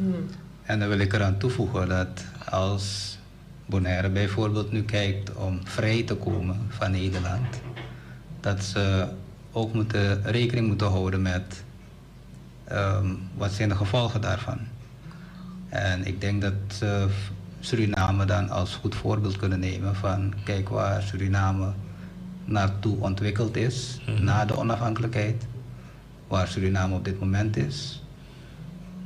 En dan wil ik eraan toevoegen dat als Bonaire bijvoorbeeld nu kijkt om vrij te komen van Nederland, dat ze ook rekening moeten houden met wat zijn de gevolgen daarvan. En ik denk dat Suriname dan als goed voorbeeld kunnen nemen van kijk waar Suriname naartoe ontwikkeld is na de onafhankelijkheid, waar Suriname op dit moment is.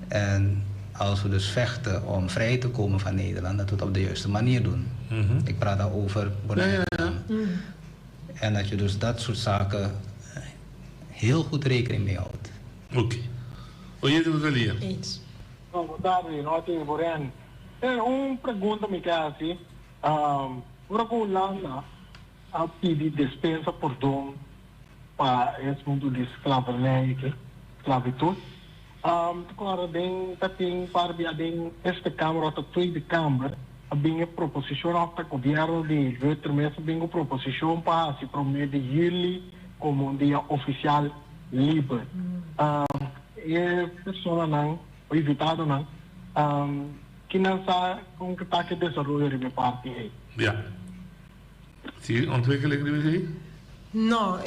En als we dus vechten om vrij te komen van Nederland, dat we het op de juiste manier doen. Ik praat dan over Bonaire. En dat je dus dat soort zaken heel goed rekening mee houdt. Oké. Oye, Rosalia. Eens. Boa tarde, nós temos Borean. Pergunta me assim, por Holanda a pedir dispensa por dom para esse mundo de esclavernij, esclavitud. Agora tem para esta Câmara, a Tweede Câmara, a bem proposição ao governo de Rutte, mas bem proposição para se prometer de julho como dia oficial livre. E pessoa não, o evitado não, que não sabe como que está que desenvolver a minha parte aí. Ja. Zie ontwikkeling die we zien? No,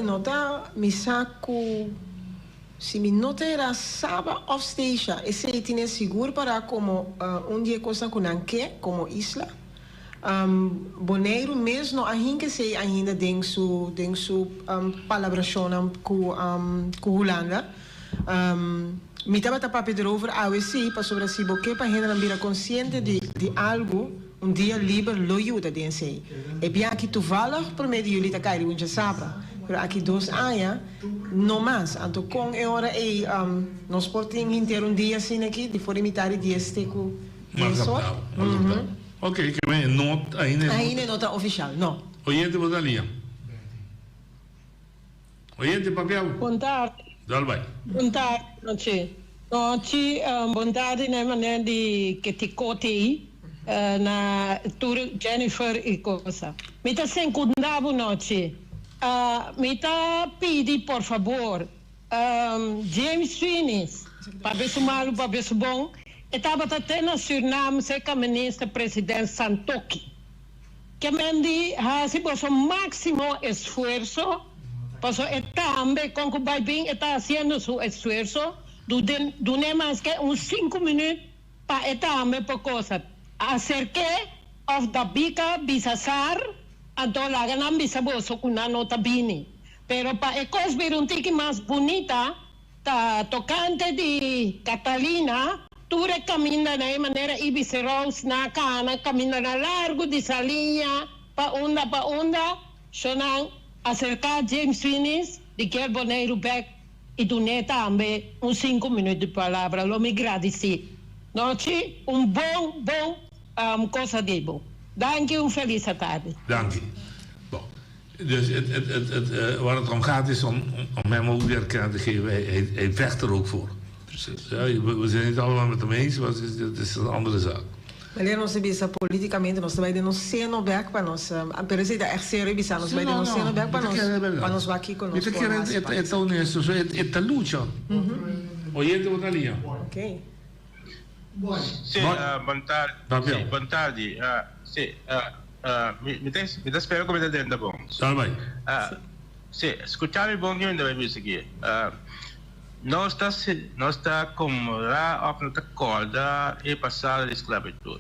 nota mi saco si mi nota era Saba of Station, ese tiene seguro para como dia cosa con anche como isla. Bonaire mesmo a gente se ainda den su palabração com Holanda. Mi estaba tapando erover a ver para sobre si porque para gente não consciente de algo dia livre lo ajuda den sei. E bem aqui toevallig por meio de jullie tá cair um sábado. Pero aqui 2 anos no mais. Anto com é hora nós portem inteiro dia assim aqui de fora imitar dia esteco. Ok, que bem, not ainda nota oficial, não. Oyente Rosalia. Oyente papel. Boa tarde. Dal vai. Boa tarde, noite. Noite, boa tarde na maneira de que te cote na tour Jennifer e coisa. Me tá sem cuidado noite. Me tá pedi por favor James Finis para ver se malo, para ver se bom. Estava até na Suriname, seca ministro-presidente Santoki. Que mendi se o máximo esforço, pois também com o Baibin está fazendo seu esforço, do mais que uns 5 minutos para também por coisa. Acerque of da bica bisasar, então lá ganham bisaboso com a nota bini. Pero para a coisa vir um tique mais bonita, tá tocante de Catalina. Ture camina de maneira ibiceros na cana, camina na largo de salinha, pa onda, sonang acercar James Finis, de que Bonaire Beck, e do neta também 5 minutos de palavra, lo me agradeci. Noite, bom coisa de bom. Dank u, feliz tarde. Dank u. Bon. Dus waar het om gaat is om hem ook weer erkenning te geven. Hij vecht er ook voor. Ja, we zijn niet allemaal met hem eens, maar het is een andere zaak. Wanneer nós bisa politicamente, nós vai denunciar no back para nós, a presidente é sério bisa nós vai denunciar no back para nós aqui com nós. Isso que é honesto, é luta. Oyente Rosalia. Ok. Sì, buon tardi. Sì, mi dà spero come da dentro bom. Salve. Sì, ascoltare bom io devo seguire. Nós está como lá op na corda e passar a esclavitud.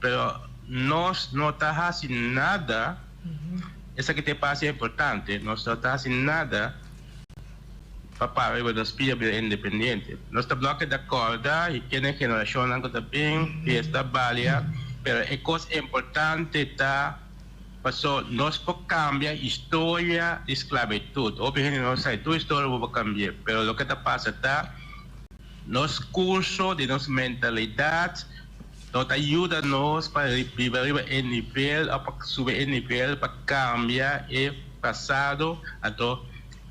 Pero nós não está fazendo nada. Essa que te passa é importante. Nós não está fazendo nada para parar o espírito independente. Nós está bloqueando da corda e que na geração não está bem e está balia. Pero é coisa importante está passou nós podemos cambiar a história de esclavitud. Obviamente não sei tua história vai cambiar, pero o que está passando está nos curso de nossa mentalidade, nos ajuda nós para viver em nível, para subir em nível, para cambiar o passado, então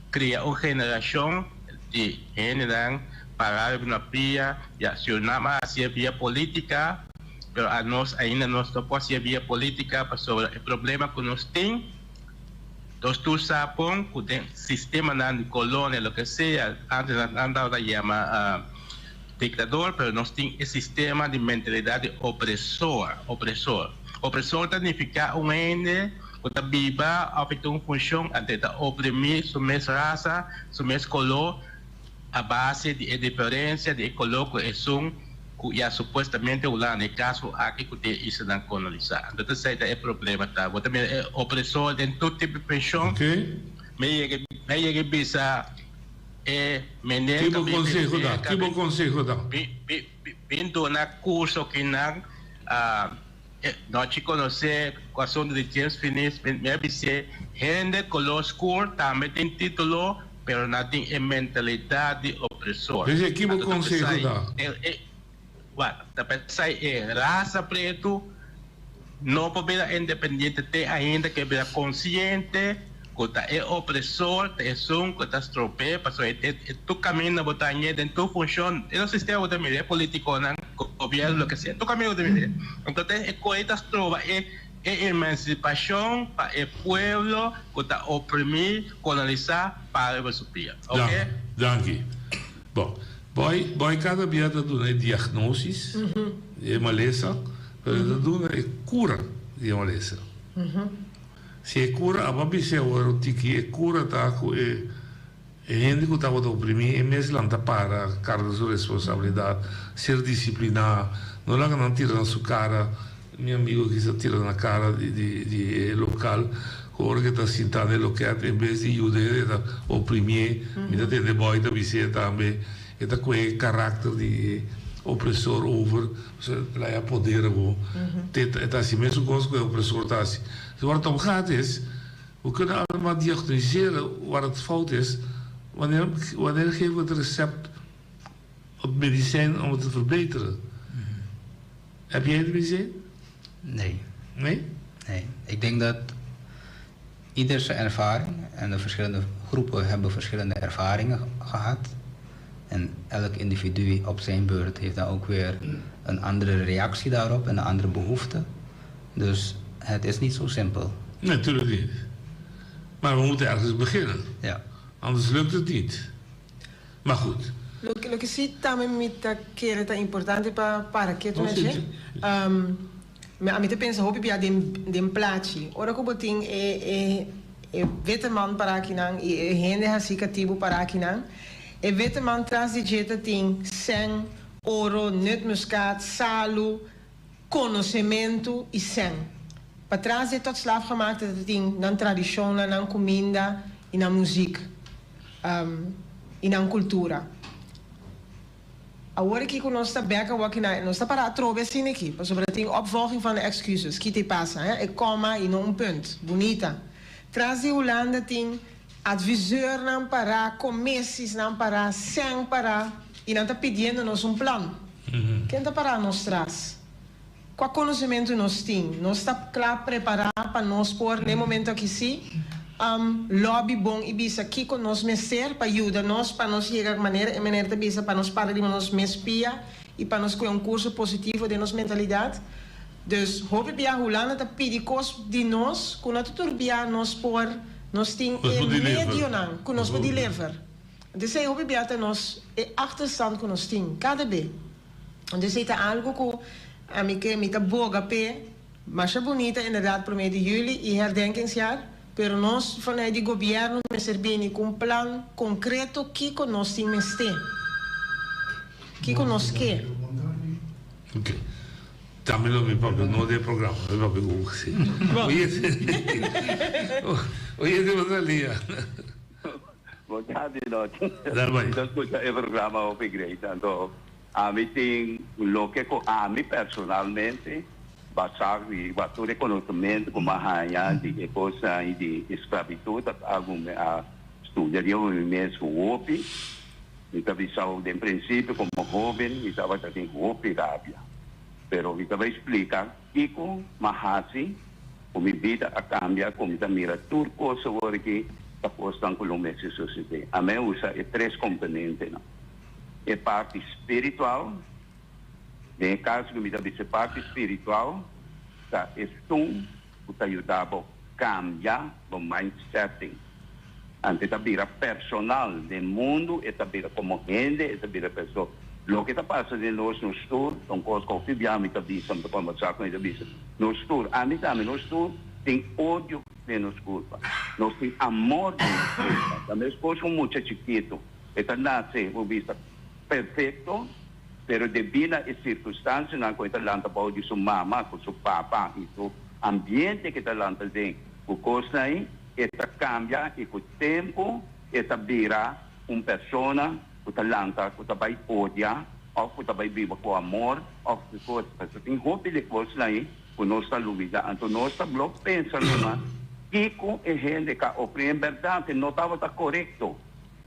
criar uma geração de gente para na via e acionar a via política. Pero a nós ainda não podemos ser via política sobre o problema que nós temos. Nós todos sabemos que o sistema de colônia, o que seja, antes andava a chamar ditador, mas nós temos esse sistema de mentalidade opressor. Opressor significa um ente que está viva, a feito uma função, até oprimir sua mesma raça, sua mesma color, a base de diferença de color que é ya supuestamente Holanda, el caso aquí que usted hizo en colonizar. Entonces, ese es el problema. Vos también opresor en todo tipo de pensión. Me llegué a visa. Tipo consejo da. Vindo na curso que não te conhecer quais são os James Finis, me disse, gente com los escuro também tem título, pero não tem mentalidade opressor. Esse aqui é o consejo da. Raça preto, não pode ser independente, tem ainda que ser consciente. Kota é opressor, é som, kota estropeia, passou é tu caminho na botanha, dentro tu funciona, é o sistema da mídia político, não governo, o que seja, tu caminho da mídia. Então é coisa trova, é emancipação para o povo, kota oprimir, colonizar para a superior, ok? Danke. Bom, boy cada dia da dona diagnosis, é maleza, da dona é cura de maleza. Se é cura, a babi se o tiki é cura tá com é gente que estava oprimir é mesmo lá para carga de sua responsabilidade, ser disciplinado, não lá que não tira na sua cara, meu amigo que se tira na cara de local, que hora que está sentado no local, em vez de ajudar, oprimir, me dá de boy da bicicleta também, está com o caráter de opressor over, lá é poder, está assim mesmo coisa que o opressor está assim. Waar het om gaat is, we kunnen allemaal diagnosticeren waar het fout is. Wanneer geven we het recept op medicijn om het te verbeteren? Heb jij het medicijn? Nee. Nee? Nee. Ik denk dat ieder zijn ervaring, en de verschillende groepen hebben verschillende ervaringen gehad. En elk individu op zijn beurt heeft dan ook weer een andere reactie daarop en een andere behoefte. Dus het is niet zo simpel. Nee, natuurlijk niet. Maar we moeten ergens beginnen. Ja. Anders lukt het niet. Maar goed. Lo que sí también me que es importante para que tú a mí te piensa hopi bia den plaatje. Ora ko boting witte man para kinang e hende hasikatibu para kinang. E witte man tras di jeta ting sen, oro, nutmuskaat, salu, conhecimento e sen. Para trazer tot slaaf gemaakt dat ding na tradição, na comida e na muziek, e na cultura. Agora que nós está beca o aqui nós está para trobe assim aqui, para sobre tem opvolging van de excuses, que te passa, hè? Ik komma e não punt, bonita. Trazer Holanda tem adviseur não para, commissies não para, sem para e não está pedindo nos plan. Quem está para nós traz? Qual conhecimento nós temos? Nós estamos claro preparados para nós pôr no momento que sim, lobby bom e bisa aqui com nós mestre para ajudar nós para nós chegar de maneira de bisa para nós parar de nós mespia e para nós ter curso positivo de nossa mentalidade. Dus hoop ik bij Holanda te pedir coisas de nós, com a turbia nós pôr nós tem medio não, com nós pode levar. Dus hoop ik bij nós é achterstand com nós tem cada vez. Dus é algo que a mim que me tá boa pé, mas é bonita inderdaad para 1 de julho e herdenkingsjaar. Pero nós vanuit die governo me servini com plan concreto que nós temos ter. Que nós quer. Ok. Também não me papo, não é programa, é papo com você. Oye, de Rosalia. Boa tarde, nós. Dá-me. Nós escuta o programa op igreja, então a mim tem o que a mim personalmente basar e bater reconhecimento como a rainha de coisa e de escravidão, algum estudaria o mesmo OPI, então visão de princípio como jovem, estava tendo OPI rábia, pero estava explicar que com Mahasi, como vida a cambia, como da mira tudo coisa agora que está postando com o mesmo sociedade. A mim usa três componentes, não? É parte espiritual. No caso que me dá essa parte espiritual, tá, é que ajuda a cambiar o mindset. Antes da vida personal do mundo, é da como gente, é da pessoa. O que está passando no estudo, então, coisa que eu fiz, a mim está dizendo, para conversar com ele, no estudo, a mim também, no estudo, tem ódio de nos culpa. Nós temos amor de nos culpa. A minha esposa é muito chiquito. Ela nasce, o vista perfeito, pero devido a circunstâncias na qual talanta pau de sua mama, com seu papa, e o ambiente que talanta tem, o coisa aí, esta cambia e com o tempo, esta vira pessoa que talanta, que vai odiar, ou que vai viver com amor, ou que coisa, tem roupa de coisa aí, que nós está lugar, então nós está bloco pensando, Kiko é gente que oprimem verdade, não estava correto.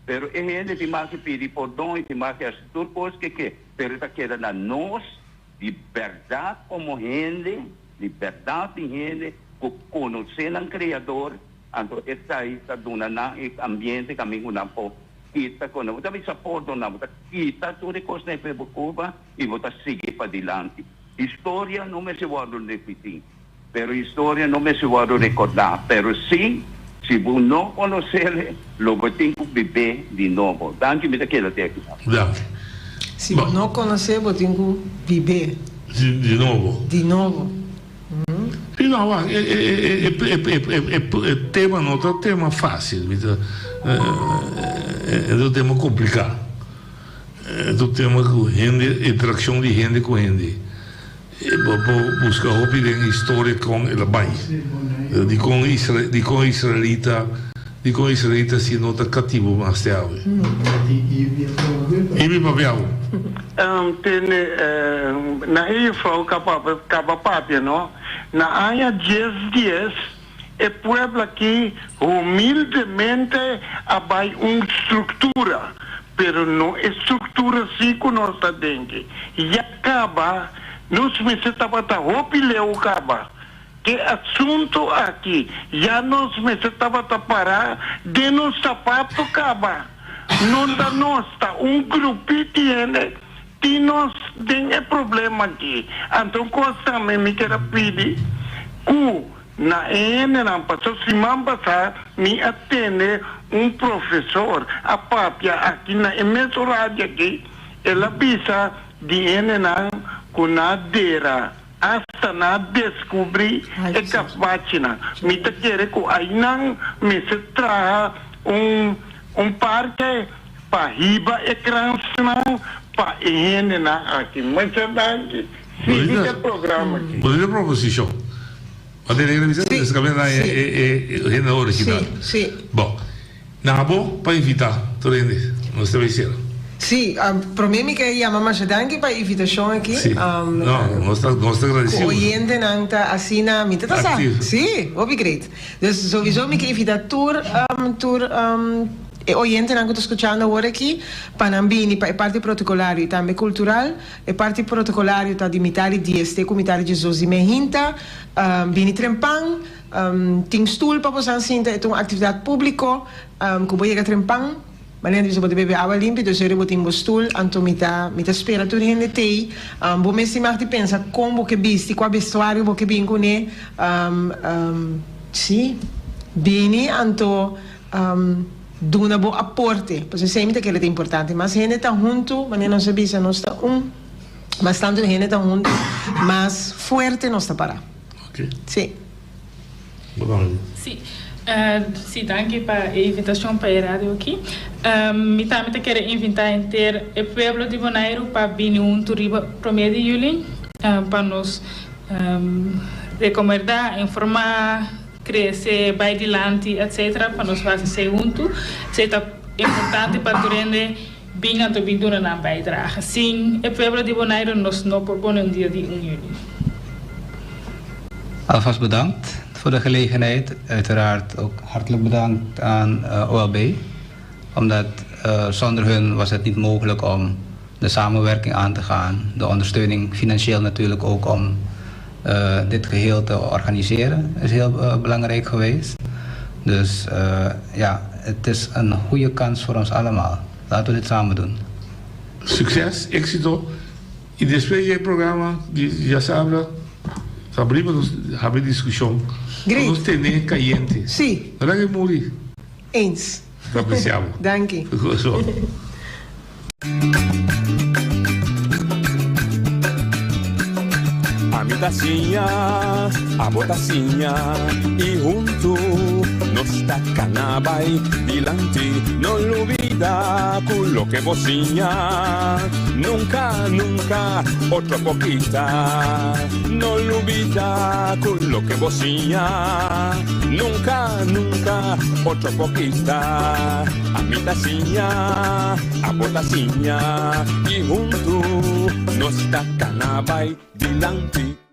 Pero é gente que mais pedir perdão, que mais que tudo coisa que, pero está querendo na nós liberdade como gente, liberdade de gente, que conhecer o Criador, então está aí está dando na ambiente que a mim não pode kita ko na, também suporto na, kita tudo coisa na Cuba e vota seguir para adiante. História não me se vai repetir. Pero história não me se vai recordar, pero sim, se você não conhecer, logo tem que viver de novo. Danke mit aquela técnica. Se você não conhecer, você tem que viver de novo. De novo. Não, é tema não é tema fácil, é um tema complicado. É um tema com gente, interação de gente com gente. Buscar hobby em história com o país. De com israelita se nota cativo mais tarde. E papel. Na IFO capapapia, não? Na área 10 é pueblo aqui humildemente abai estrutura, pero não estrutura assim que nós está dentro. E acaba, nós me se estava roupa acaba. Que assunto aqui, já nós me se estava parar de nos sapato acaba. Não da nossa, grupito que nós tem problema aqui. Então, costa me quer pedir que na não passou semana passada me atende professor a papia aqui na emissora aqui ela pisa de não com nadeira hasta na descobrir é capacina me te quer que aí não me se traga parque para riba ecrã para aqui mas verdade sim é programa aqui poderia proposição poderia revisar esse cabelo é original sim bom nabo para invitar torrente nós te vai Sì, per me che chiama Macedanchi per invitazione qui. Sì. No, nós agradecemos. Oyente nanta assina mita ta sa. Sì, great. Dus sowieso mi che invita tour e oyente nango sto ascoltando ora qui panambini pa parte protocolari tambe cultural e parte protocolari ta di mitari di este comitari Jesus me hinta bini trempang ting stoel pa posan sinta e atividade público kubo yega trempang Wanneer je bij de oude limpi, dus er wordt in de stoel, en mita spera tu in de thee. Bo messi mag die pensa combo che bisti, qua vestuario bo che bingo ne, sì, bini, anto duna bo apporte, pois sempre que ele é importante, mas gente tá junto, wanneer não se bisa não está mas tanto gente tá junto, mas fuerte não está para. Ok. Sì. Sì. Sì, danke per l'invitazione per la radio qui. Mi tamite quero invitar inteiro o pueblo de Bonaire para vir turismo 1 de julho para nos recomendar, informar, crescer, vai adiante, etc. Para nos fazer junto. Isso é importante para durante bem a vida na bijdrage. Sim, o pueblo de Bonaire nos não propõe dia de 1 juli. Alvast bedankt voor de gelegenheid. Uiteraard ook hartelijk bedankt aan OLB. Omdat zonder hun was het niet mogelijk om de samenwerking aan te gaan. De ondersteuning financieel natuurlijk ook om dit geheel te organiseren is heel belangrijk geweest. Dus ja, het is een goede kans voor ons allemaal. Laten we dit samen doen. Succes, éxito. E depois do programa, já sabe, abrimos a discussão. Great. Nós temos caliente. Sim. Não é que morrer. Eens. Apreciamos. Dank je. A mitacinha, a botacinha e junto Nossa cana vai dilante, não olvida quello che vocinha. Nunca, nunca, otro poquita. No olvida quello che vocinha. Nunca, nunca, otro poquita. A mitacinha, a botacinha. E junto, nossa cana vai dilante.